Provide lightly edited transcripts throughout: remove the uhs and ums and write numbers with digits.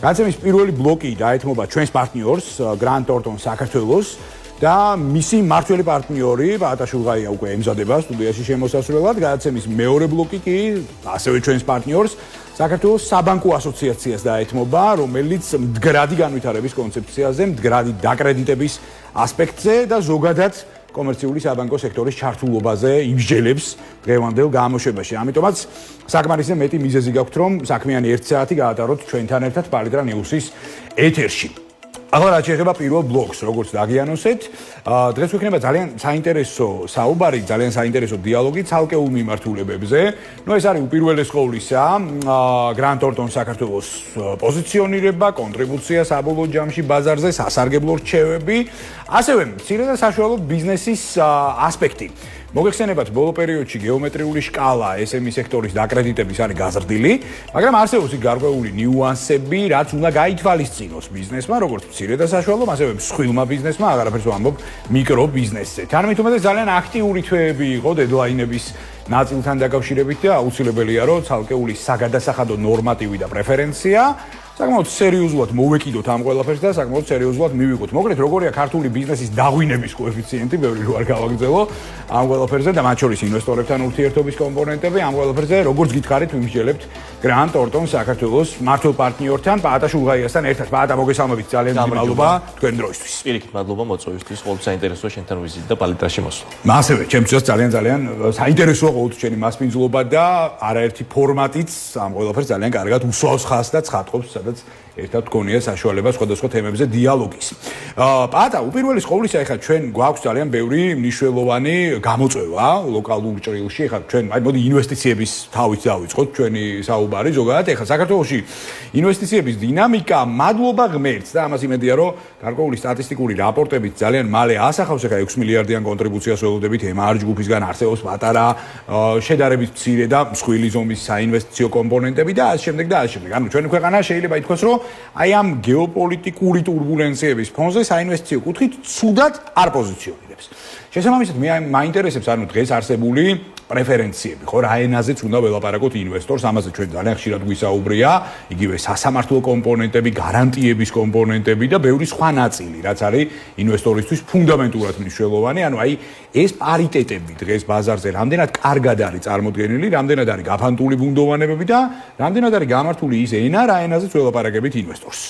განაცემის პირველი ბლოკი დაეთმობა ჩვენს პარტნიორს Grant Thornton საქართველოს და მისი მართველი პარტნიორი ბატაშულღაია უკვე ემზადება სტუდიაში შემოსასვლელად. განაცემის მეორე ბლოკი კი ასევე ჩვენს პარტნიორს საქართველოს საბანკო ასოციაციას დაეთმობა, რომელიც მდგრადი განვითარების კონცეფციაზე, მდგრადი დაკრედიტების ასპექტზე და ზოგადად კომერციული საბანკო სექტორის ჩართულობაზე იმსჯელებს დღევანდელ გამოშვებაში. ამიტომაც საკმარისზე მეტი მიზეზი გაქვთ, რომ საქმიანი 1 საათი გაატაროთ ჩვენთან ერთად პალიტრა ნიუსის ეთერში. ახლა რაც შეეხება პირველ ბლოკს, როგორც დაგიანონსეთ, დღეს გვექნება ძალიან საინტერესო საუბარი, ძალიან საინტერესო დიალოგი ცალკეულ მიმართულებებზე. ეს არის უპირველეს ყოვლისა Grant Thornton საქართველოს პოზიციონირება, კონტრიბუცია საბოლოო ჯამში ბაზარზე, სასარგებლო რჩევები, ასევე მცირე და საშუალო ბიზნესის ასპექტი. მოგეხსენებათ, ბოლო პერიოდში გეომეტრიული შკალა SME სექტორის დაკრედიტების არის გაზრდილი, მაგრამ არსებობს გარკვეული ნიუანსები, რაც უნდა გაითვალისწინოს ბიზნესმა, როგორც მცირე და საშუალო, ასევე მსხვილმა ბიზნესმა, აღარაფერს ვამბობ მიკრო ბიზნესზე. თანამით უმეტეს ძალიან აქტიური თვეები იყო დედლაინების ნაწილთან დაკავშირებით და აუცილებელია, რომ ცალკეული საგადასახადო ნორმატივი და პრეფერენცია საკმაოდ სერიოზულად მოვეკიდოთ ამ ყველაფერს და საკმაოდ სერიოზულად მივიღოთ. მოკლედ, როგორია ქართული ბიზნესის დაღვინების კოეფიციენტი, ბევრი რო არ გავაგრძელო ამ ყველაფერზე და მათ შორის ინვესტორებთან ურთიერთობის კომპონენტები, ამ ყველაფერზე როგორც გითხარით, ვიმსჯელებთ Grant Thornton საქართველოს მართლ პარტნიორთან, პაატაშულღაიასთან ერთად. პაატა, მოგესალმებით, ძალიან დიდი მადლობა თქვენ დროისთვის. პირიქით მადლობა მოწვევისთვის, ყოველთვის საინტერესოა შენთან ვიზიტი და პალიტრაში მოსვლა. ასევე, ჩემთვის ძალიან საინტერესოა ყოველთვის შენი მასპინძლობა და არაერთი ფორმატიც ამ ყველაფერს ძალიან კარგად უსვავს ხაზს და ცხადყოფს, სადაც ერთად გქონია საშუალება სხვადასხვა თემებზე დიალოგის. პაატა, უპირველეს ყოვლისა, ეხლა ჩვენ გვაქვს ძალიან ბევრი მნიშვნელოვანი გამოწვევა ლოკალურ ჭრილში. ეხლა ჩვენ მოდი ინვესტიციების თავით დავიწყოთ ჩვენი საუბარი ზოგადად. ეხლა საქართველოში ინვესტიციების დინამიკა მადლობა ღმერთს და ამას იმედია, რომ გარკვეული სტატისტიკური რაპორტებით ძალიან მალე ასახავს. ეხლა 6 მილიარდიან კონტრიბუციას ველოდებით MR ჯგუფისგან, არსებობს პატარა შედარებით მცირე და მსხვილი ზომის საინვესტიციო კომპონენტები და ასე შემდეგ და ასე შემდეგ. ანუ ჩვენი ქვეყანა შეიძლება ითქვას, რომ აი ამ გეოპოლიტიკური турბულენციების ფონზე საინვესტიციო კუთხით ცუდად არ პოზიციონირებს. შესაბამისად, მაინტერესებს ანუ დღეს არსებული პრეფერენციები, ხო, რა ენაზეც უნდა ველაპარაკოთ ინვესტორს, ამაზე ჩვენ ძალიან ხშირად გვისაუბრია, იგივე სასამართლო კომპონენტები, გარანტიების კომპონენტები და ბევრი სხვა ნაწილი, რაც არის ინვესტორისთვის ფუნდამენტურად მნიშვნელოვანი. ანუ აი ეს პარიტეტები დღეს ბაზარზე რამდენად კარგად არის წარმოდგენილი, რამდენად არის გაფანტული ბუნდოვანებები და რამდენად არის გამართული ის ენა, რა ენაზეც ველაპარაკებით ინვესტორს.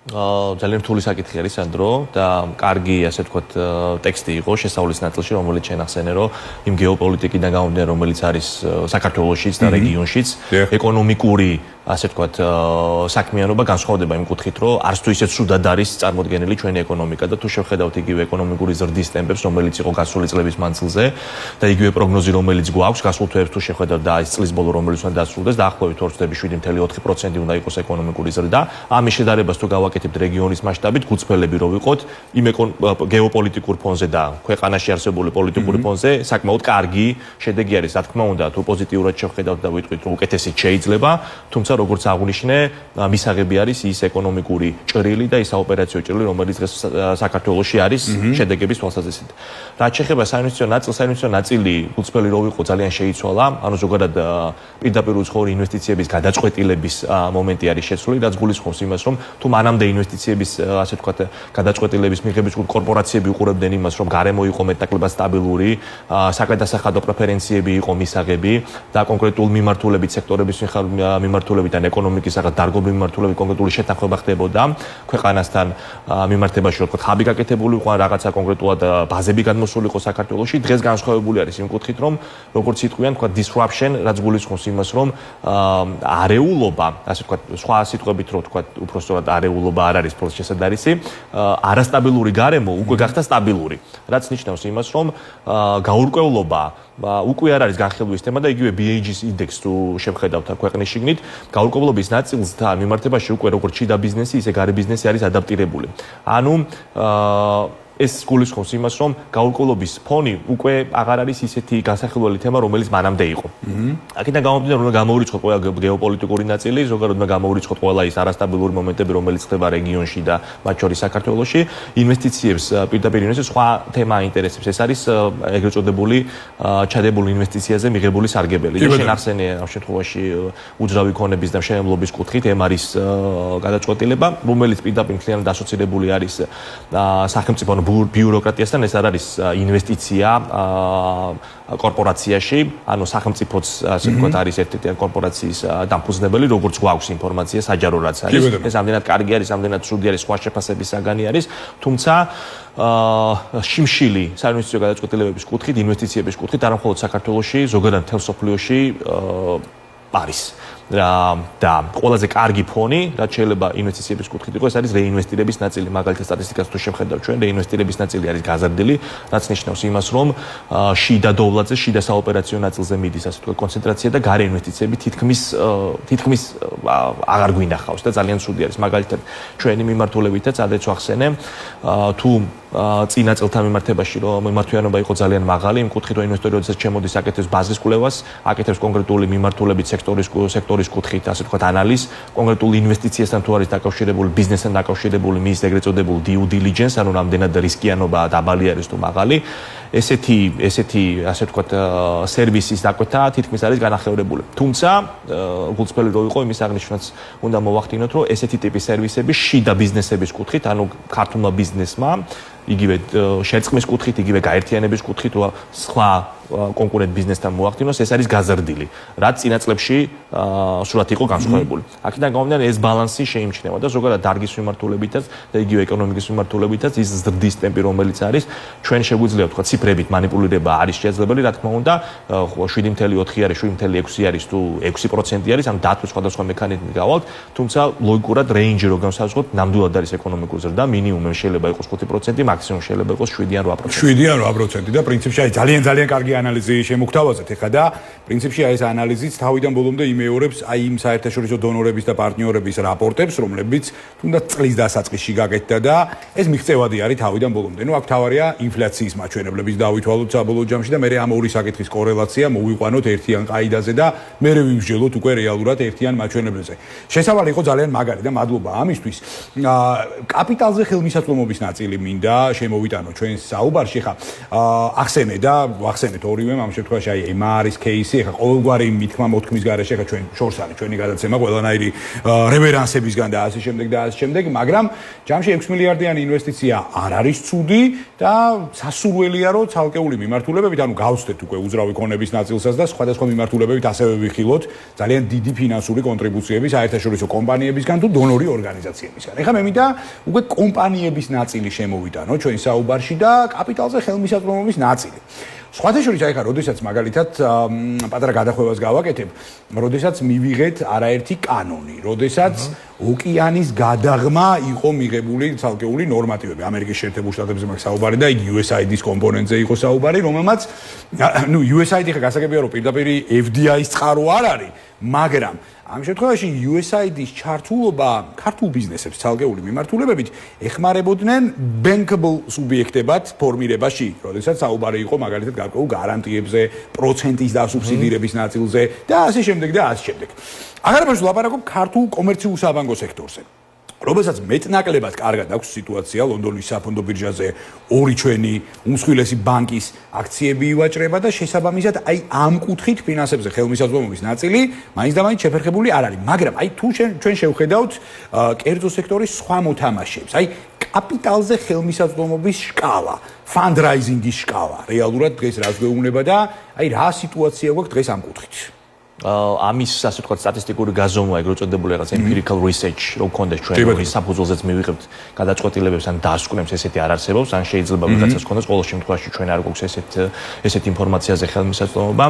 ძალიან რთული საკითხი არის, სანდრო, და კარგი, ასე ვთქვათ, ტექსტი იყო შესავლის ნაწილში, რომელიც შენახსენე, რომ იმ გეოპოლიტიკიდან გამომდინარე, რომელიც არის საქართველოშიც და რეგიონშიც, ეკონომიკური, ასე ვთქვათ, საქმიანობა განსხვავდება იმ კუთხით, რომ არც თუ ისე ცუდად არის წარმოდგენილი ჩვენი ეკონომიკა და თუ შევხედავთ იგივე ეკონომიკური ზრდის ტემპებს, რომელიც იყო გასული წლების მანძილზე და იგივე პროგნოზი, რომელიც გვაქვს გასულ თვეებს თუ შევხედავთ და ის წლის ბოლო, რომელიც უნდა დასრულდეს, დაახლოებით 2.7% უნდა იყოს ეკონომიკური ზრდა. ამის შედარებას თუ გავაკეთებთ რეგიონის მასშტაბით, გუწფელები რო ვიყოთ, იმ გეოპოლიტიკურ ფონზე და ქვეყანაში არსებული პოლიტიკური ფონზე საკმაოდ კარგი შედეგი არის. რა თქმა უნდა, თუ პოზიტიურად შევხედავთ და ვიტყვით, რომ უკეთესიც შეიძლება, თუმცა როგორც აღნიშნე, მისაღები არის ის ეკონომიკური ჭრილი და ის საოპერაციო ჭრილი, რომელიც დღეს საქართველოში არის შედეგების თვალსაზრისით. რაც შეეხება საინვესტიციო ნაწილი, გუწფელი რო ვიყო, ძალიან შეიცვალა, ანუ ზოგადად პირდაპირ უცხოური ინვესტიციების გადაწყვეტილების მომენტი არის შეცვლილი, რაც გულისხმობს იმას, რომ თუ მანამდე ინვესტიციების, ასე ვთქვათ, გადაწყვეტილების მიღების კორპორაციები უყურებდნენ იმას, რომ გარემო იყო მეტნაკლებად სტაბილური, საგადასახადო პრეფერენციები იყო მისაღები და კონკრეტულ მიმართულებით სექტორების მიმართულებით ან ეკონომიკის რაღაც დარგობრივი მიმართულებით კონკრეტული შეთანხმება ხდებოდა ქვეყანასთან მიმართებაში, რომ ხაბი გაკეთებული იყო, რაღაცა კონკრეტულად ბაზები გადმოსული იყო საქართველოში. დღეს განსხვავებული არის იმ კუთხით, რომ როგორც იტყვიან, თქვა disruption, რაც გულისხმობს იმას, რომ არეულობა, ასე ვთქვათ, სხვა სიტყვებით რო ვთქვათ, უпростоრად არეულობა არ არის ფულს შესაძარისი, არასტაბილური გარემო უკვე გახდა სტაბილური, რაც ნიშნავს იმას, რომ გაურკვევლობა უკვე არ არის განხილვის თემა და იგივე BHG-ის ინდექს თუ შევხედავთ ქვეყნის შიგნით, გაურკვევლობის ნაწილთან მიმართებაში უკვე როგორც შიდა ბიზნესი, ისე გარე ბიზნესი არის ადაპტირებული. ანუ ეს გულისხმობს იმას, რომ გაურკვევლობის ფონი უკვე აღარ არის ისეთი განსახილველი თემა, რომელიც მანამდე იყო. აქედან გამომდინარე, უნდა გამოვრიცხოთ ყველა გეოპოლიტიკური ნაწილი, ზოგადად უნდა გამოვრიცხოთ ყველა ის არასტაბილური მომენტები, რომელიც ხდება რეგიონში და მათ შორის საქართველოში. ინვესტიციებს პირდაპირ ინვესტიციებს სხვა თემა აინტერესებს. ეს არის ეგრეთ წოდებული ჩადებული ინვესტიციაზე მიღებული სარგებელი. შენ ახსენე ამ შემთხვევაში უძრავი ქონების და მშენებლობის კუთხით ემარის გადაწყვეტილება, რომელიც პირდაპირ მთლიანად ასოცირებული არის სახელმწიფო ბიუროკრატიასთან. ეს არ არის ინვესტიცია კორპორაციაში, ანუ სახელმწიფოც ასე ვთქვათ არის ერთ-ერთი კორპორაციის დამფუძნებელი, როგორც გვაქვს ინფორმაცია საჯარო რაც არის. ეს ამდენად კარგი არის, ამდენად ცუდი არის, სხვა შეფასების საგანი არის, თუმცა შიმშილი საინვესტიციო გადაწყვეტილებების კუთხით, ინვესტიციების კუთხით არა მხოლოდ საქართველოში, ზოგადად მთელ მსოფლიოში არის. და ყველაზე კარგი ფონი, რაც შეიძლება ინვესტიციების კუთხით იყოს, ეს არის რეინვესტირების ნაწილი. მაგალითად, სტატისტიკას თუ შევხედავთ ჩვენ, რეინვესტირების ნაწილი არის გაზრდილი, რაც ნიშნავს იმას, რომ შიდა დოვლაზე, შიდა საოპერაციო ნაწილზე მიდის, ასე ვთქვათ, კონცენტრაცია და გარე ინვესტიციები თითქმის აღარ გვინახავს და ძალიან ცუდი არის. მაგალითად, ჩვენი მიმართულებითაც ადეც ვახსენე, თუ წინა წელთან მიმართებაში რომ მიმართვიანობა იყო ძალიან მაღალი, იმ კუთხით რომ ინვესტორი როდესაც შემოდის, აკეთებს ბაზრის კვლევას, აკეთებს კონკრეტული მიმართულებით სექტორის კუთხით, ასე ვთქვათ, ანალიზს, კონკრეტულ ინვესტიციასთან თუ არის დაკავშირებული, ბიზნესთან დაკავშირებული, მის ეგრეთ წოდებული due diligence, ანუ რამდენად რისკიანობა დაბალი არის თუ მაღალი, ესეთი ასე ვთქვათ, სერვისის დაკვეთა თითქმის არის განახევრებული. თუმცა, გულწრფელი რო იყო, იმის აღნიშვნაც უნდა მოვახდინოთ, რომ ესეთი ტიპის სერვისები შიდა ბიზნესების კუთხით, ანუ ქართულმა ბიზნესმა იგივე შერწყმის კუთხით, იგივე გაერთიანების კუთხით, სხვა კონკურენტ ბიზნესთან მოახდინოს, ეს არის გაზრდილი, რაც წინა წლებში სრულად იყო განსხვავებული. აქედან გამომდინარე, ეს ბალანსი შეიმჩნევა და ზოგადად დარგის მიმართულებითაც და იგივე ეკონომიკის მიმართულებითაც ის ზრდის ტემპი, რომელიც არის, ჩვენ შეგვიძლია ვთქვათ, ციფრებით манипуლირება არის შესაძლებელი, რა თქმა უნდა, 7.4 არის, 7.6 არის თუ 6% არის, ანუ დათვი სხვადასხვა მექანიზმით გავალთ, თუმცა ლოგიკურად რეინჯი რო განსაზღვროთ, ნამდვილად არის ეკონომიკური ზრდა, მინიმუმი შეიძლება იყოს 5%, მაქსიმუმ შეიძლება იყოს 7 ან 8%. 7 ან 8% და პრინციპში აი ძალიან კარგი ანალიზი შემოგთავაზეთ ეხლა და პრინციპში აი ეს ანალიზიც თავიდან ბოლომდე იმეორებს აი იმ საერთაშორისო დონორების და პარტნიორების რაპორტებს, რომლებიც თუნდაც წლის დასაწყისში გაკეთდა და ეს მიღწევადი არის თავიდან ბოლომდე. ნუ აქ თავარია ინფლაციის მაჩვენებლების დავითვალოთ საბოლოო ჯამში და მე ამ ორი საკითხის კორელაცია მოვიყვანოთ ერთიან ყაიდაზე და მე ვიმსჯელოთ უკვე რეალურად ერთიან მაჩვენებლებზე. შესავალი იყო ძალიან მაგარი და მადლობა ამისთვის. კაპიტალზე ხელმისაწვდომობის ნაწილი მინდა შემოვიტანო ჩვენს საუბარში. ხა ახსენე და ვახსენეთ ორივე ამ შემთხვევაში აი ემარის кейსი, ხა ყოველგვარი მითქმა მოთქმის გარეშე, ხა ჩვენ შორს არის ჩვენი გადაცემა ყველანაირი რევერანსებისგან და ასე შემდეგ, მაგრამ ჯამში 6 მილიარდიანი ინვესტიცია არ არის ცუდი და სასურველია რომ ცალკეული მიმართულებებით, ანუ გავცდეთ უკვე უძრავი ქონების ნაწილსაც და სხვადასხვა მიმართულებებით ასევე ვიხილოთ ძალიან დიდი ფინანსური კონტრიბუციები საერთაშორისო კომპანიებისგან თუ დონორი ორგანიზაციებისგან. ეხლა მე მინდა უკვე კომპანიების ნაწილი შემოვიტანო ჩვენ საუბარში და კაპიტალზე ხელმისაწვდომობის ნაწილი. სხვათა შორის აი ხა, როდესაც მაგალითად პატარა გადახვევას გავაკეთებ, როდესაც მივიღეთ არაერთი კანონი, როდესაც ოკეანის გადაღმა იყო მიღებული ცალკეული ნორმატივები. ამერიკის შეერთებულ შტატებზე მაგ საუბარი და იგი USAID-ის კომპონენტზე იყო საუბარი, რომელმაც ნუ USAID ხა გასაგებია რომ პირდაპირ FDI-ის წყარო არ არის, მაგრამ ამ შემთხვევაში USAID-ის ჩართულობა ქართულ ბიზნესებს ცალკეული მიმართულებებით ეხმარებოდნენ bankable სუბიექტებად ფორმირებაში, როდესაც საუბარი იყო მაგალითად გარკვეულ გარანტიებზე, პროცენტის დასუბსიდირების ნაწილზე და ასე შემდეგ და ასე შემდეგ. აღარაფერს ვლაპარაკობ ქართულ კომერციულ საბანკო სექტორზე. რომელსაც მეტნაკლებად კარგად აქვს სიტუაცია ლონდონის საფონდო ბირჟაზე ორი ჩვენი უმსხვილესი ბანკის აქციები ივაჭრება და შესაბამისად აი ამ კუთხით ფინანსებზე ხელმისაწვდომობის ნაწილი მაინც და მაინც შეფერხებული არ არის, მაგრამ აი თუ ჩვენ შევხედავთ კერძო სექტორის სხვა მოთამაშეებს, აი კაპიტალზე ხელმისაწვდომობის შკალა, fundraising-ის შკალა, რეალურად დღეს რას გვეუბნება და აი რა სიტუაცია გვაქვს დღეს ამ კუთხით. ამის ასე ვთქვათ სტატისტიკური გაზომვა ეგრეთ წოდებული რაღაც empirical research რო გქონდეს ჩვენ ის საფუძველზეც მივიღებთ გადაწყვეტილებებს ან დასკვნებს ესეთი არ არსებობს ან შეიძლება ვიღაცას გქონდეს ყოველ შემთხვევაში ჩვენ არ გვაქვს ესეთ ინფორმაციაზე ხელმისაწვდომობა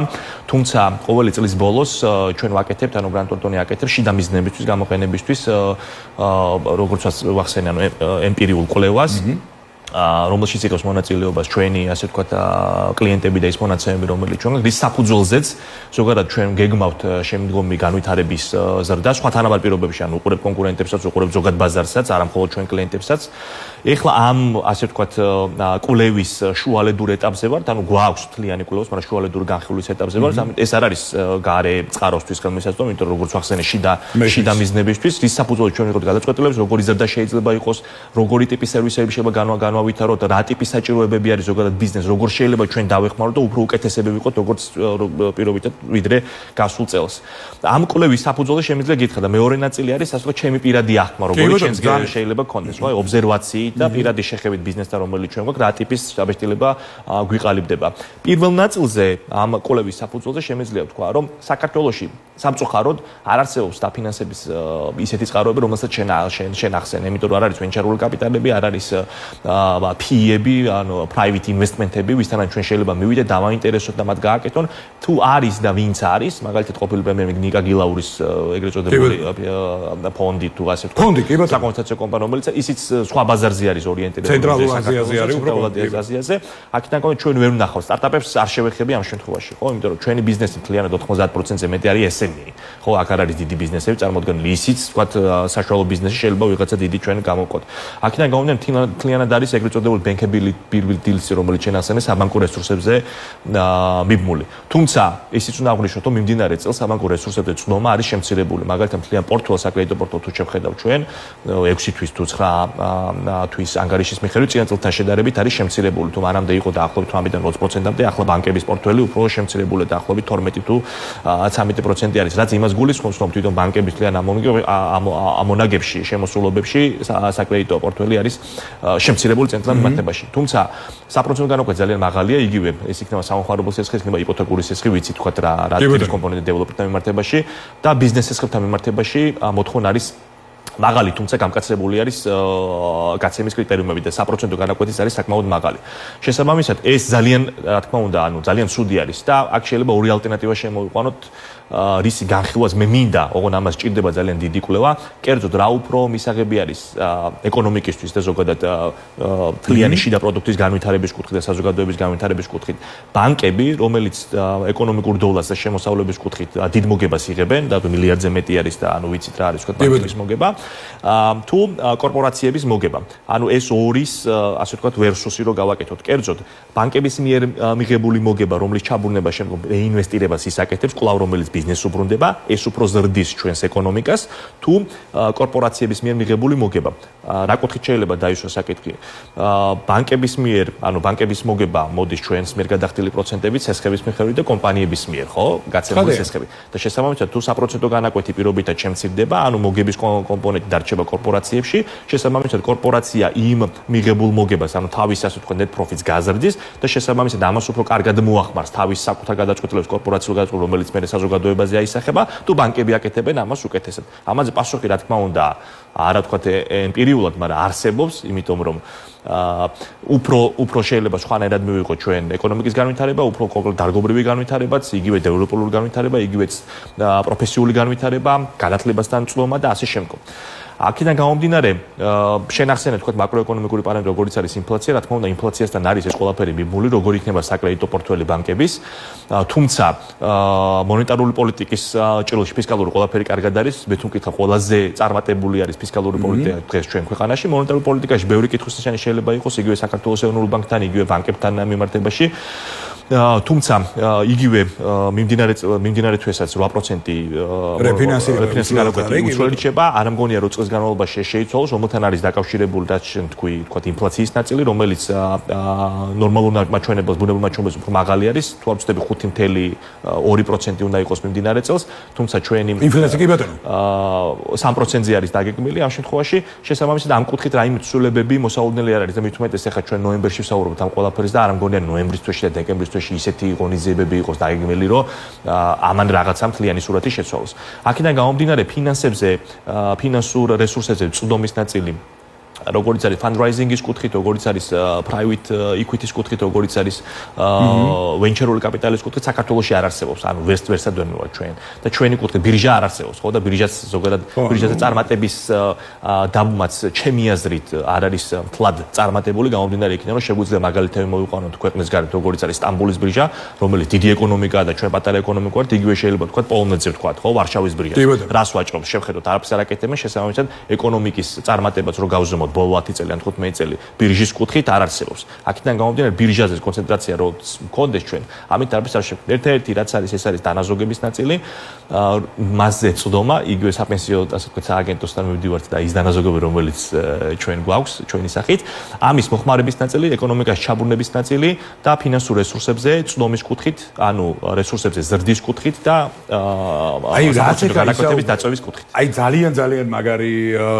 თუმცა ყოველი წლის ბოლოს ჩვენ ვაკეთებთ ანუ Grant Thornton-ი აკეთებს შიდა მიზნებისთვის გამოყენებისთვის როგორც ვახსენე ანუ ემპირიულ კვლევას რომელშიც იყოს მონაწილეობას ჩვენი, ასე ვთქვათ, კლიენტები და ის მონაცემები, რომელიც ჩვენ რის საფუძველზეც ზოგადად ჩვენ გეგმავთ შემდგომი განვითარების ზრდა, სხვა თანაბარ პირობებში, ანუ უყურებ კონკურენტებსაც, უყურებ ზოგად ბაზარსაც, არა მხოლოდ ჩვენ კლიენტებსაც. ეხლა ამ, ასე ვთქვათ, კულევის შუალედურ ეტაპზე ვართ, ანუ გვაქვს თლიანი კულევის, მაგრამ შუალედურ განხილვის ეტაპზე ვართ. ეს არ არის გარე წყაროსთვის ხელმისაწვდომი, იმიტომ რომ როგორც ვახსენე, შიდა მიზნებისთვის, რის საფუძველზე ჩვენ ვიღოთ გადაწყვეტილებას, როგორი ზრდა შეიძლება იყოს, როგორი ტიპის სერვისები შეიძლება განავითაროთ, რა ტიპის საჭიროებები არის ზოგადად ბიზნეს, როგორ შეიძლება ჩვენ დავეხმაროთ და უფრო უკეთესები ვიყოთ, როგორც პირობითად ვიდრე გასულ წელს. ამ კვლევის საფუძველზე შემიძლია გითხრა და მეორე ნაწილი არის, ასე ვთქვათ, ჩემი პირადი აღქმა, როგორი ჩვენს შეიძლება გქონდეს, ხო, ობზერვაციით და პირადი შეხედვით ბიზნესთან, რომელიც ჩვენ გვაქვს, რა ტიპის დაბეჭდილება გვიყალიბდება. პირველ ნაწილზე ამ კვლევის საფუძველზე შემიძლია ვთქვა, რომ საქართველოში სამწუხაროდ არ არსებობს დაფინანსების ისეთი წყაროები, რომელსაც შენ ახსენე, იმიტომ რომ არ არის ვენჩარული კაპიტალები, არ არის PE-ები, ანუ private investment-ები, ვისთანაც ჩვენ შეიძლება მივიდეთ, დავაინტერესოთ და მათ გააკეთონ. თუ არის და ვინც არის, მაგალითად ყოფილი პრემიერ-მინისტრი ნიკა გილაურის ეგრეთ წოდებული ფონდი თუ ასე ვთქვათ, საკონსულტაციო კომპანია, რომელიც ისიც სხვა ბაზარზე არის ორიენტირებული. ცენტრალურ აზიაზე არის უბრალოდ აზიაზე. აქედან კონკრეტულად ჩვენ ვერ ვნახავთ სტარტაპებს არ შევეხები ამ შემთხვევაში, ხო? იმიტომ რომ ჩვენი ბიზნესი მთლიანად 90%-ზე მეტი არის SME. ხო, აქ არ არის დიდი ბიზნესები წარმოდგენილი, ისიც ვთქვათ საშუალო ბიზნესი შეიძლება ვიღაცა დიდი ჩვენ გამოვყოთ. აქედან გამომდინარე მთლიანად არის ეგრეთ წოდებული ბენკები დილისი, რომელიც შენახსენე საბანკო რესურსებზე მიბმული. თუმცა ისიც უნდა აღვნიშნოთ, რომ მიმდინარე წელს საბანკო რესურსებზე წნომა არის შემცირებული. მაგალითად, მთლიან პორტფელიოს, საკრედიტო პორტფელიოს თუ შევხედავ ჩვენ 6 თვის თუ 9 თვის ანგარიშის მიხედვით წინა წელთან შედარებით არის შემცირებული. თუ მანამდე იყო დაახლოებით 18-დან 20%-მდე, ახლა ბანკების პორტფელი უფრო შემცირებული დაახლოებით 12 თუ 13% არის, რაც იმას გულისხმობს, რომ თვითონ ბანკების თლიან ამონაგებში, შემოსულობებში საკრედიტო პორტფელი არის შემცირებული წელთან მიმართებაში. თუმცა საპროცენტო განაკვეთი ძალიან მაღალია, იგივე ეს იქნება სამხარობლო სესხი, იქნება იპოთეკური სესხი, ვიცით თქვა რა ტიპის კომპონენტი დეველოპერთან მიმართებაში და ბიზნეს სესხებთან მიმართებაში მოთხოვნა არის მაღალი, თუმცა გამკაცრებული არის გაცემის კრიტერიუმები და საპროცენტო განაკვეთის არის საკმაოდ მაღალი. შესაბამისად, ეს ძალიან, რა თქმა უნდა, ძალიან ცუდი არის და აქ შეიძლება ორი ალტერნატივა შემოვიყვანოთ. რისი განხილვაც მე მინდა, ოღონ ამას ჭირდება ძალიან დიდი კვლევა. კერძოდ, რა უფრო მისაღები არის ეკონომიკისთვის და ზოგადად თლიანი შიდა პროდუქტის განვითარების კუთხით და საზოგადოების განვითარების კუთხით. ბანკები, რომელიც ეკონომიკურ დოლარს და შემოსავლების კუთხით დიდ მოგებას იღებენ და მილიარდზე მეტი არის და ანუ ვიცით რა არის თქვა ბანკების მოგება, თუ კორპორაციების მოგება. ანუ ეს ორის, ასე ვთქვათ, ვერსუსი რო გავაკეთოთ. კერძოდ, ბანკების მიერ მიღებული მოგება, რომლის ჩაბურნება შემდგომ რეინვესტირებას ისაკეთებს, კვლავ რომელიც ბიზნესს უბრუნდება, ეს უფრო ზრდის ჩვენს ეკონომიკას, თუ კორპორაციების მიერ მიღებული მოგება. რა კუთხით შეიძლება დაისვას საკითხი? ბანკების მიერ, ანუ ბანკების მოგება მოდის ჩვენს მიერ გადახდილი პროცენტებით, სესხების მიხედვით და კომპანიების მიერ, ხო? გაცემული სესხები. და შესაბამისად, თუ საპროცენტო განაკვეთი პირობითად შემცირდება, ანუ მოგების კომპონენტი დარჩება კორპორაციებში, შესაბამისად, კორპორაცია იმ მიღებულ მოგებას, ანუ თავის ასე ვთქვათ, net profits გაზრდის და შესაბამისად, ამას უფრო კარგად მოახმარს თავის საკუთარ გადაწყვეტილებას კორპორაციულ გადაწყვეტილებას, რომელიც მე საზოგადოებაზე აისახება, თუ ბანკები აკეთებენ ამას უკეთესად. ამაზე პასუხი, რა თქმა უნდა, არა თქვათ ემპირიულად, მაგრამ არსებობს, იმიტომ რომ უფრო შეიძლება სხვანაირად მივიღოთ ჩვენ ეკონომიკის განვითარება, უფრო კონკრეტ დარგობრივი განვითარებაც, იგივე დეველოპერული განვითარება, იგივე პროფესიული განვითარება, განათლებასთან წლომა და ასე შემდგომ. აქედან გამომდინარე, შენახსენე თქვათ მაკროეკონომიკური პარამეტრი, როგორიც არის ინფლაცია, რა თქმა უნდა, ინფლაციასთან არის ეს ყველაფერი მიბმული, როგორ იქნება საკრედიტო პორტფელი ბანკების, თუმცა მონეტარული პოლიტიკის ჭრილში ფისკალური ყველაფერი კარგად არის, მე თუ მკითხავ, ყველაზე წარმატებული არის ფისკალური პოლიტიკა დღეს ჩვენ ქვეყანაში, მონეტარულ პოლიტიკაში ბევრი კითხვისნიშანი შეიძლება იყოს, იგივე საქართველოს ეროვნულ ბანკთან, იგივე ბანკებთან მიმართებაში. თუმცა იგივე მიმდინარე თვესაც 8% რეფინანსი განაკვეთი უცვლელდება, არ მგონია რომ წელს განმავლობაში შეიცვალოს, რომელთან არის დაკავშირებული და თქვი, თქვათ, ინფლაციის ნაწილი, რომელიც ნორმალურ მაჩვენებელს, ბუნებრივ მაჩვენებელს უფრო მაღალი არის, თუ არ ვწდები 5.2% უნდა იყოს მიმდინარე წელს, თუმცა ჩვენი ინფლაცია კი ბატონო 3%-ზე არის დაგეგმილი ამ შემთხვევაში, შესაბამისად ამ კუთხით რაიმე ცვლილებები მოსაუდნელი არ არის და მით უმეტეს ახლა ჩვენ ნოემბერში ვსაუბრობთ ამ ყველაფერზე და არ მგონია ნოემბრის თვეში და დეკემბრის ისეთი ღონისძიებები იყოს დაიგმელი, რომ ამან რაღაცა მთლიანი სურათი შეცვალოს. აქედან გამომდინარე, ფინანსურ რესურსებზე წვდომის ნაწილი როგორც არის fundraising-ის კუთხით, როგორც არის private equity-ის კუთხით, როგორც არის venture-ული კაპიტალის კუთხით საქართველოში არ არსებობს. ანუ ვერსად ვერ მივარ ჩვენ. და ჩვენი კუთხით ბირჟა არ არსებობს, ხო და ბირჟაც ზოგადად ბირჟაზე წარმატების დაბმაც ჩემი აზრით არ არის მთლად წარმატებული, გამომდინარე იქიდან, რომ შეგვიძლია მაგალითები მოვიყვანოთ ქვეყნის გარეთ, როგორც არის სტამბოლის ბირჟა, რომელიც დიდი ეკონომიკაა და ჩვენ პატარა ეკონომიკა ვართ, იგივე შეიძლება ვთქვათ პოლონეთზე ვთქვათ, ხო, ვარშავის ბირჟა. რას ვაჭრობს, შევხედოთ, არაფერს არ აკეთებენ, შესაბამისად ეკონომიკის წარმატებაც რო გავზომოთ ბოლო 10 წელი ან 15 წელი ბირჟის კუთხით არ არსებობს. აქედან გამომდინარე ბირჟაზე კონცენტრაცია რო მქონდეს ჩვენ, ამით არაფერს არ შევხედოთ. ერთ-ერთი რაც არის, ეს არის დანაზოგების ნაწილი, მასზე წვდომა, იგივე საპენსიო, ასე ვთქვათ, სააგენტოსთან მივდივართ და ის დანაზოგები, რომელიც ჩვენ გვაქვს, ჩვენი სახით, ამის მოხმარების ნაწილი, ეკონომიკაში ჩაბურნების ნაწილი და ფინანსურ რესურსებზე წვდომის კუთხით, ანუ რესურსებზე ზრდის კუთხით და განაკვეთების დაწვევის კუთხით. აი ძალიან მაგარი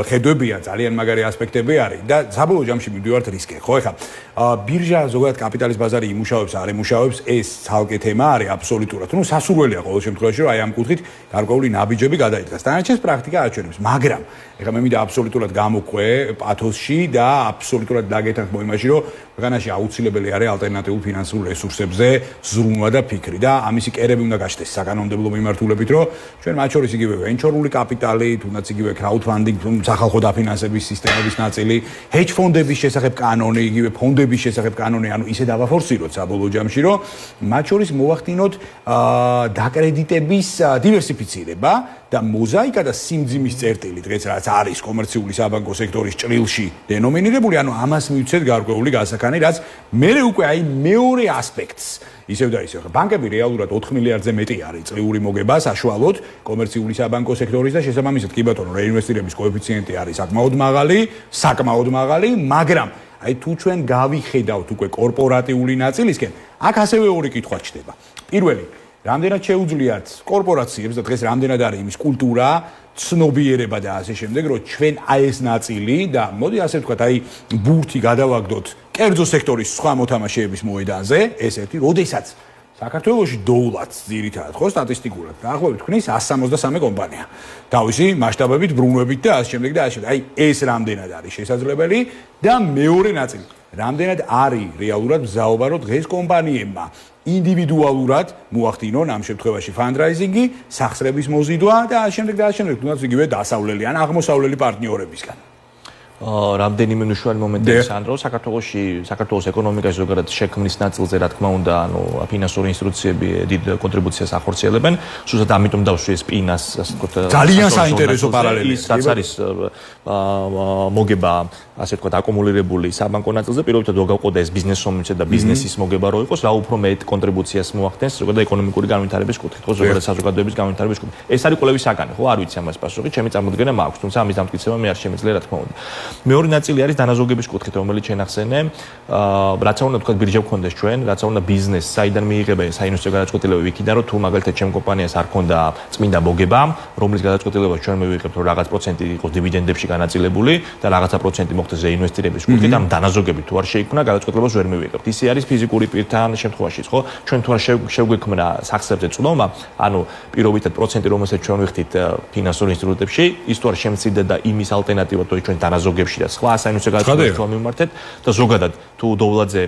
ხედვებია, ძალიან მაგარი ასპექტები არის და საბოლოო ჯამში მივდივართ რისკი, ხო? ეხლა ბირჟა ზოგადად კაპიტალის ბაზარი იმუშავებს, არ იმუშავებს, ეს ცალკე თემა არის აბსოლუტურად. ნუ სასურველია ყოველ შემთხვევაში, რომ აი ამ კუთხით გარკვეული ნაბიჯები გადაიდგას. დანარჩენს პრაქტიკა აჩვენებს, მაგრამ ეხლა მე მინდა აბსოლუტურად გამოყვე პათოსში და აბსოლუტურად დაგეთანხმო იმაში, რომ ქვეყანაში აუცილებელი არის ალტერნატიულ ფინანსურ რესურსებზე ზრუნვა და ფიქრი და ამისი კერები უნდა გაჩნდეს საკანონმდებლო მიმართულებით, რომ ჩვენ მათ შორის იგივე ვენჩორული კაპიტალი, თუნდაც იგივე crowdfunding, სახალხო დაფინანსების სისტემების ნაწილი, hedge ფონდების შესახებ კანონი, იგივე ფონდების შესახებ კანონი, ანუ ისე დავაფორსიროთ საბოლოო ჯამში, რომ მათ შორის მოვახდინოთ დაკრედიტების დივერსიფიცირება და მოზაიკა და სიმძიმის წერტილი დღეს რაც არის კომერციული საბანკო სექტორის ჭრილში დენომინირებული, ანუ ამას მივცეთ გარკვეული გასახანი, რაც მერე უკვე აი მეორე ასპექტს ისევ და ისევ. ბანკები რეალურად 4 მილიარდზე მეტი არის წლიური მოგება საშუალოდ კომერციული საბანკო სექტორის და შესაბამისად კი ბატონო რეინვესტირების კოეფიციენტი არის საკმაოდ მაღალი, მაგრამ აი თუ ჩვენ გავიხედავთ უკვე კორპორატიული ნაწილისკენ, აქ ასევე ორი კითხვა ჩდება. პირველი, რამდენად შეუძლიათ კორპორაციებს და დღეს რამდენად არის იმის კულტურა, ცნობიერება და ასე შემდეგ, რომ ჩვენ აი ეს ნაწილი და მოდი ასე ვთქვათ, აი ბურთი გადავაგდოთ კერძო სექტორის სხვა მოთამაშეების მოედანზე, ეს ერთი, როდესაც საქართველოში დოულაც ძირითადად ხო სტატისტიკურად დაახლოებით თქვნის 163 კომპანია. თავისი მასშტაბებით, ბრუნვებით და ასე შემდეგ და ასე შემდეგ. აი ეს რამდენად არის შესაძლებელი და მეორე ნაწილი, რამდენად არის რეალურად მზაობა, რომ დღეს კომპანიებმა ინდივიდუალურად მოახდინონ ამ შემთხვევაში fundraising-ი, სახსრების მოზიდვა და ასე შემდეგ და ასე შემდეგ, თუნდაც იგივე დასავლელი ან აღმოსავლელი პარტნიორებისგან. რამდენიმე მნიშვნელოვანი მომენტია სანდრო, საქართველოს ეკონომიკაში ზოგადად შექმნის ნაწილზე, რა თქმა უნდა, ანუ ფინანსური ინსტიტუციები დიდ კონტრიბუციას ახორციელებენ. სულაც ამიტომ დავშვი ეს პინას, ასე ვთქვათ, ძალიან საინტერესო პარალელია. ის რაც არის მოგება, ასე ვთქვათ, აკუმულირებული საბანკო ნაწილზე, პირველად გავყოდა ეს ბიზნეს ომიცე და ბიზნესის მოგება რო იყოს, რა უფრო მეტ კონტრიბუციას მოახდენს ზოგადად ეკონომიკური განვითარების კუთხით, ხო, ზოგადად საზოგადოების განვითარების კუთხით. ეს არის კვლევის საგანი, ხო, არ ვიცი ამას პასუხი, ჩემი წარმოდგენა მაქვს, თუმცა ამის დამტკიცება მე არ შემიძლია, რა თქმა უნდა. მეორე ნაწილი არის დანაზოგების კუთხით, რომელიც შენახსენე, რაც უნდა თქვა ბირჟა გქონდეს ჩვენ, რაც უნდა ბიზნეს, საიდან მიიღება საინვესტიციო გადაწყვეტილებები იქიდან, რომ თუ მაგალითად ჩემ კომპანიას არ ქონდა წმინდა მოგება, რომლის გადაწყვეტილებას ჩვენ მივიღებთ, რომ რაღაც პროცენტი იყოს დივიდენდებში განაწილებული და რაღაცა პროცენტი მოხდეს რეინვესტირების კუთხით, ამ დანაზოგები თუ არ შეიქმნა, გადაწყვეტილებას ვერ მივიღებთ. ისე არის ფიზიკური პირთან შემთხვევაშიც, ხო? ჩვენ თუ არ შეგვექმნა სახსრებზე წვდომა, ანუ პირობითად პროცენტი, რომელსაც ჩვენ ვიხდით ფინანსურ ინსტიტუტებში, ის თუ არ შემცირდა და იმის ალტერნატივა თუ ჩვენ დანაზოგებში და სხვა საინვესტიციო გადაწყვეტილებებს მიმართეთ და ზოგადად თუ დოულადზე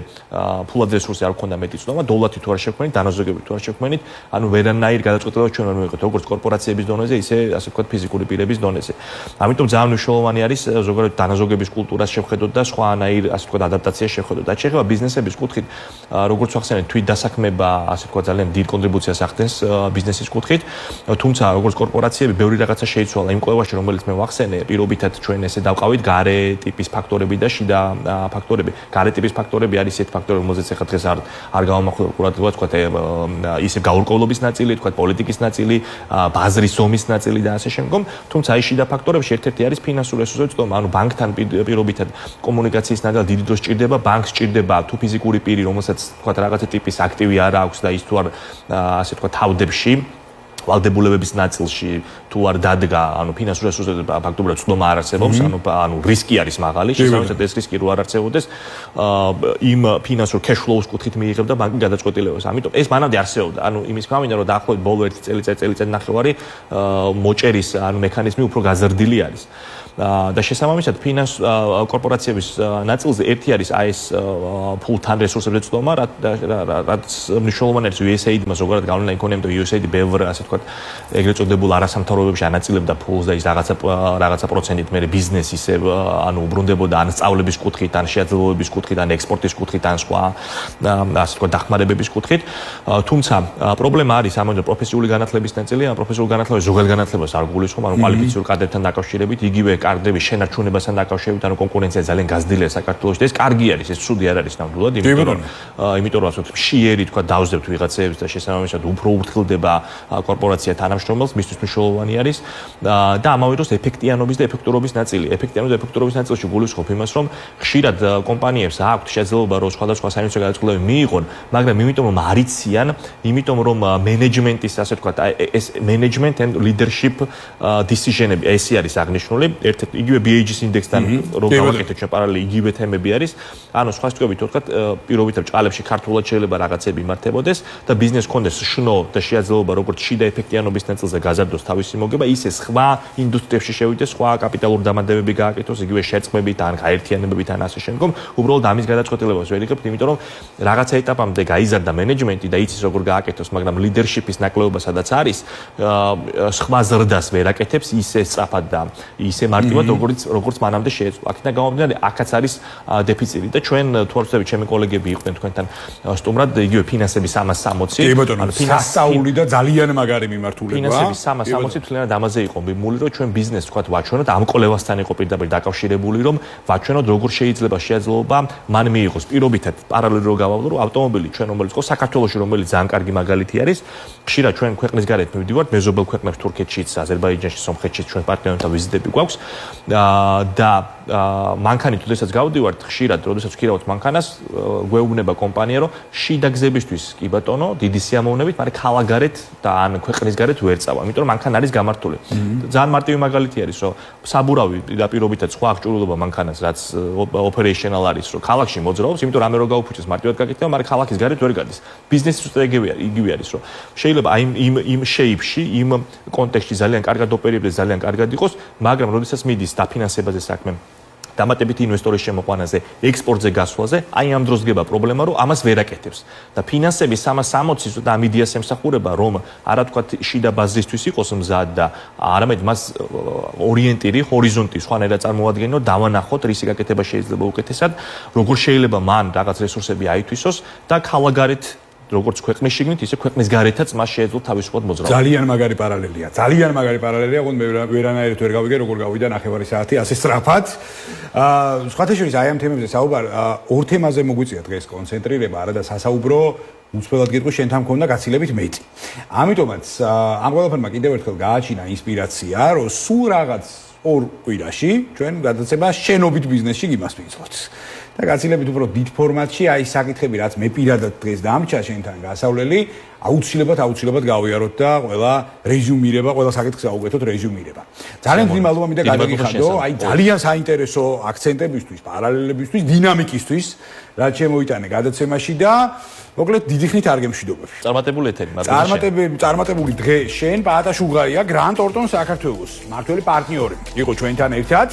ფულადზე რესურსი არ გქონდა მეტი წვდომა, დოულათი თუ არ შექმნით, დანაზოგები თუ არ შექმნით, ანუ ვერანაირ გადაწყვეტილებას ჩვენ ვერ მივიღებთ, როგორც კორპორაციების დონეზე, ისე ასე ვთქვათ ფიზიკური პირების დონეზე. ამიტომ ძალიან მნიშვნელოვანი არის ზოგადად დანაზოგების კულტურას შევხედოთ და სხვანაირ ასე ვთქვათ ადაპტაციას შევხედოთ. და შეიძლება ბიზნესების კუთხით, როგორც ვახსენეთ, თვით დასაქმება ასე ვთქვათ ძალიან დიდ კონტრიბუციას ახდენს ბიზნესის კუთხით, თუმცა როგორც კორპორაციები ბევრი რაღაცა შეიცვალა იმ კვლევაში, რომელიც მე ვახსენე, პირობითად ჩვენ ესე დავყავით გარე ტიპის ფაქტორები და შიდა ფაქტორები. გარე ტიპის ფაქტორები არის ისეთ ფაქტორები, რომელზეც ახლა დღეს არ გავამახვილებ ყურადღებას, თქვათ ისე გაურკვევლობის ნაწილი, თქვათ პოლიტიკის ნაწილი, ბაზრის ზომის ნაწილი და ასე შემდგომ. თუმცა აი შიდა ფაქტორებში ერთ-ერთი არის ფინანსური რესურსების წვდომა, ანუ ბანკთან პირობითად კომუნიკაციის ნაგალ დიდი დრო სჭირდება, ბანკს სჭირდება თუ ფიზიკური პირი, რომელსაც თქვათ რაღაცა ტიპის აქტივი არ აქვს და ის თუ არ ასე თქვათ თავდებში ვალდებულებების ნაწილში თუ არ დადგა, ანუ ფინანსურ რესურსებზე ფაქტობრივად წვდომა არ არსებობს, ანუ რისკი არის მაღალი, შესაბამისად ეს რისკი რო არ არსებობდეს, იმ ფინანსურ cash flow-ს კუთხით მიიღებდა ბანკი გადაწყვეტილებას. ამიტომ ეს მანამდე არსებობდა, ანუ იმის გამომდინარე, რომ დაახლოებით ბოლო 1 წელიწად ნახევარი მოჭერის ანუ მექანიზმი უფრო გაზრდილი არის. და შესაბამისად ფინანს კორპორაციების ნაწილზე ერთი არის აი ეს ფულთან რესურსებზე წვდომა, რაც მნიშვნელოვანი არის USAID-მა ზოგადად გავლენა იქონიებდა USAID ბევრ ასე ვთქვათ ეგრეთ წოდებულ არასამთავრობოებში ანაწილებდა ფულს და ის რაღაცა პროცენტით მე ბიზნესი ისე ანუ უბრუნდებოდა ან სწავლების კუთხით, ან შეაძლებლობების კუთხით, ან ექსპორტის კუთხით, ან სხვა ასე ვთქვათ დახმარებების კუთხით. თუმცა პრობლემა არის ამ პროფესიული განათლების ნაწილი, ან პროფესიული განათლების ზოგად განათლებას არ გულისხმობ, ანუ კვალიფიციურ კადრებთან დაკავშირებით, იგივე კადრების შენარჩუნებასთან დაკავშირებით, ანუ კონკურენცია ძალიან გაზრდილია საქართველოში და ეს კარგი არის, ეს ცუდი არ არის ნამდვილად, იმიტომ რომ ასე ვთქვათ, მშიერი თქვა დავსდებთ ვიღაცებს და შესაბამისად უფრო ურთქილდება კორპორაცია თანამშრომელს, მისთვის მნიშვნელოვანი არის და ამავე დროს ეფექტიანობის და ეფექტურობის ნაწილი. ეფექტიანობის და ეფექტურობის ნაწილში გულისხმობ იმას, რომ ხშირად კომპანიებს აქვთ შესაძლებლობა რომ სხვადასხვა საინვესტიციო გადაწყვეტილებები მიიღონ, მაგრამ იმიტომ რომ არ იციან, იმიტომ რომ მენეჯმენტის ასე ვთქვათ, ეს management and leadership decision-ები ესე არის აღნიშნული, ერთ-ერთი იგივე BAG-ის ინდექსთან რო გავაკეთეთ ჩვენ პარალელი იგივე თემები არის. ანუ სხვა სიტყვებით ვთქვათ, პირობითად ჭალებში ქართულად შეიძლება რაღაცები იმართებოდეს და ბიზნეს კონდეს შნო და შეაძლებლობა როგორც შიდა ეფექტიანობის ნაწილზე გაზარდოს თავისი მოგება, ისე სხვა ინდუსტრიებში შევიდეს, სხვა კაპიტალური დამატებები გააკეთოს, იგივე შერწყმებით ან გაერთიანებებით ან ასე შემდგომ. უბრალოდ ამის გადაწყვეტილებას ვერ იღებთ, იმიტომ რომ რაღაცა ეტაპამდე გაიზარდა მენეჯმენტი და იცის როგორ გააკეთოს, მაგრამ ლიდერშიპის ნაკლებობა სადაც არის, სხვა ზრდას ვერ აკეთებს ისე სწრაფად და ისე მარტივად, როგორც მანამდე შეეძლო. აქედან გამომდინარე, აქაც არის დეფიციტი და ჩვენ თუ არ ვცდები, ჩემი კოლეგები იყვნენ თქვენთან სტუმრად, იგივე ფინანსების 360. კი ბატონო, სასწაული და ძალიან მაგარი მიმართულება. ფინანსების 360 თლიანად ამაზე იყო მიმული, რომ ჩვენ ბიზნესს თქვათ ვაჩვენოთ, ამ კოლევასთან იყო პირდაპირ დაკავშირებული, რომ ვაჩვენოთ როგორ შეიძლება შეაძლებლობა მან მიიღოს. პირობითად პარალელურად რო გავავლო, რომ ავტომობილი ჩვენ რომელიც ყო საქართველოში, რომელიც ძალიან კარგი მაგალითი არის, ხშირად ჩვენ ქვეყნის გარეთ მივდივართ, მეზობელ ქვეყნებს თურქეთშიც, აზერბაიჯანში, სომხეთშიც ჩვენ პარტნიორებთან ვიზიტები გვაქვს და მანქანით როდესაც გავდივართ, ხშირად როდესაც ვქირავთ მანქანას, გვეუბნება კომპანია, რომ შიდა გზებისთვის კი ბატონო, დიდი სიამოვნებით, მაგრამ ქალაქგარეთ და ან ქვეყნის გარეთ ვერ წავა, იმიტომ რომ მანქანა არის გამართული. ძალიან მარტივი მაგალითი არის, რომ საბურავი პირობითად სხვა აღჭურვილობა მანქანას, რაც operational არის, რომ ქალაქში მოძრაობს, იმიტომ რომ ამე რო გაუფუჭეს მარტივად გაკეთდება, მაგრამ ქალაქის გარეთ ვერ გადის. ბიზნესის უბრალოდ იგივე არის, რომ შეიძლება იმ shape-ში, იმ კონტექსტში ძალიან კარგად ოპერირდეს, ძალიან კარგად იყოს, მაგრამ როდესაც მიდის დაფინანსებაზე საქმე, დამატებით ინვესტორის შემოყვანაზე, ექსპორტზე გასვლაზე, აი ამ დროს დგება პრობლემა, რომ ამას ვერ აკეთებს. და ფინანსების 360 და ამ იდეას ემსახურება, რომ არა თქვა შიდა ბაზისთვის იყოს მზად და არამედ მას ორიენტირი, ჰორიზონტი სხვანაირად წარმოადგენო, დავანახოთ, რისი გაკეთება შეიძლება უკეთესად, როგორ შეიძლება მან რაღაც რესურსები აითვისოს და ქალაქგარეთ როგორც ქვეყნის შიგნით, ისე ქვეყნის გარეთაც მას შეეძლო თავისუფლად მოძრაობა. ძალიან მაგარი პარალელია. ძალიან მაგარი პარალელია, ოღონდ მე ვერანაირად ვერ გავიგე, როგორ გავიდა 9:30 საათი ასე სწრაფად. სხვათა შორის აი ამ თემებზე საუბარ, ორ თემაზე მოგვიწია დღეს კონცენტრირება, არა და სასაუბრო უცბად გეტყვი შენთან მქონდა გაცილებით მეტი. ამიტომაც ამ ყველაფერმა კიდევ ერთხელ გააჩინა ინსპირაცია, რომ სულ რაღაც ორ კვირაში ჩვენ გადაცემა შენობით ბიზნესში გიმასპინძლოთ. და გაცილებით უფრო დიდ ფორმატში აი საკითხები რაც მე პირადად დღეს დამჭა შენთან გასავლელი აუცილებლად გავიაროთ და ყველა რეზიუმირება, ყველა საკითხს აუგეთოთ რეზიუმირება. ძალიან დიდი მადლობა და გადაგიხადო, აი ძალიან საინტერესო აქცენტებისთვის, პარალელებისთვის, დინამიკისთვის, რაც შემოიტანე გადაცემაში და მოკლედ დიდი ხნით არ გემშვიდობები. წარმატებული ეთერი, წარმატებული დღე შენ, პაატა შულღარია, Grant Thornton საქართველოს მმართველი პარტნიორი. იყო ჩვენთან ერთად.